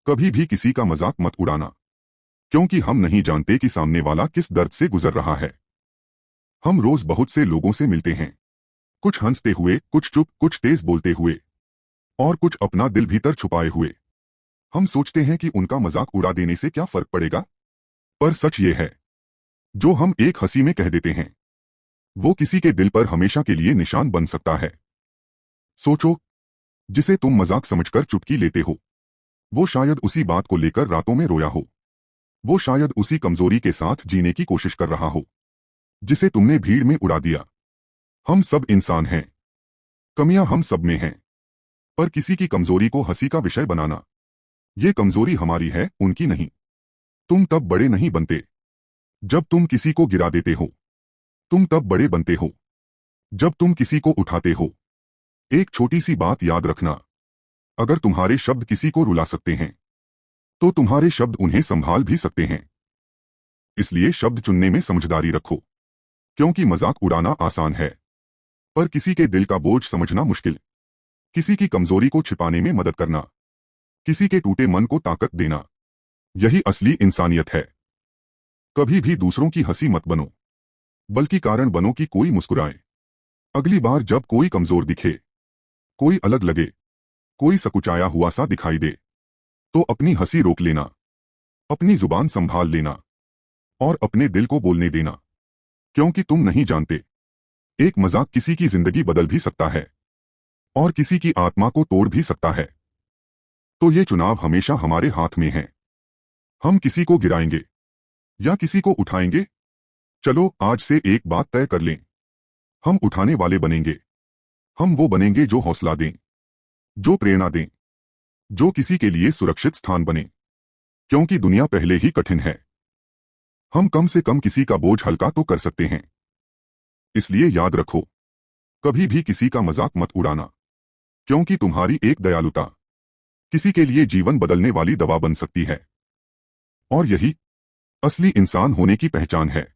कभी भी किसी का मजाक मत उड़ाना, क्योंकि हम नहीं जानते कि सामने वाला किस दर्द से गुजर रहा है। हम रोज बहुत से लोगों से मिलते हैं, कुछ हंसते हुए, कुछ चुप, कुछ तेज बोलते हुए और कुछ अपना दिल भीतर छुपाए हुए। हम सोचते हैं कि उनका मजाक उड़ा देने से क्या फर्क पड़ेगा, पर सच ये है, जो हम एक हंसी में कह देते हैं वो किसी के दिल पर हमेशा के लिए निशान बन सकता है। सोचो, जिसे तुम मजाक समझकर चुटकी लेते हो, वो शायद उसी बात को लेकर रातों में रोया हो। वो शायद उसी कमजोरी के साथ जीने की कोशिश कर रहा हो जिसे तुमने भीड़ में उड़ा दिया। हम सब इंसान हैं, कमियां हम सब में हैं, पर किसी की कमजोरी को हंसी का विषय बनाना, ये कमजोरी हमारी है, उनकी नहीं। तुम तब बड़े नहीं बनते जब तुम किसी को गिरा देते हो, तुम तब बड़े बनते हो जब तुम किसी को उठाते हो। एक छोटी सी बात याद रखना, अगर तुम्हारे शब्द किसी को रुला सकते हैं तो तुम्हारे शब्द उन्हें संभाल भी सकते हैं। इसलिए शब्द चुनने में समझदारी रखो, क्योंकि मजाक उड़ाना आसान है, पर किसी के दिल का बोझ समझना मुश्किल। किसी की कमजोरी को छिपाने में मदद करना, किसी के टूटे मन को ताकत देना, यही असली इंसानियत है। कभी भी दूसरों की हंसी मत बनो, बल्कि कारण बनो कि कोई मुस्कुराए। अगली बार जब कोई कमजोर दिखे, कोई अलग लगे, कोई सकुचाया हुआ सा दिखाई दे, तो अपनी हंसी रोक लेना, अपनी जुबान संभाल लेना और अपने दिल को बोलने देना, क्योंकि तुम नहीं जानते, एक मजाक किसी की जिंदगी बदल भी सकता है और किसी की आत्मा को तोड़ भी सकता है। तो ये चुनाव हमेशा हमारे हाथ में है, हम किसी को गिराएंगे या किसी को उठाएंगे। चलो आज से एक बात तय कर लें, हम उठाने वाले बनेंगे। हम वो बनेंगे जो हौसला दें, जो प्रेरणा दें, जो किसी के लिए सुरक्षित स्थान बने, क्योंकि दुनिया पहले ही कठिन है। हम कम से कम किसी का बोझ हल्का तो कर सकते हैं। इसलिए याद रखो, कभी भी किसी का मजाक मत उड़ाना, क्योंकि तुम्हारी एक दयालुता किसी के लिए जीवन बदलने वाली दवा बन सकती है। और यही असली इंसान होने की पहचान है।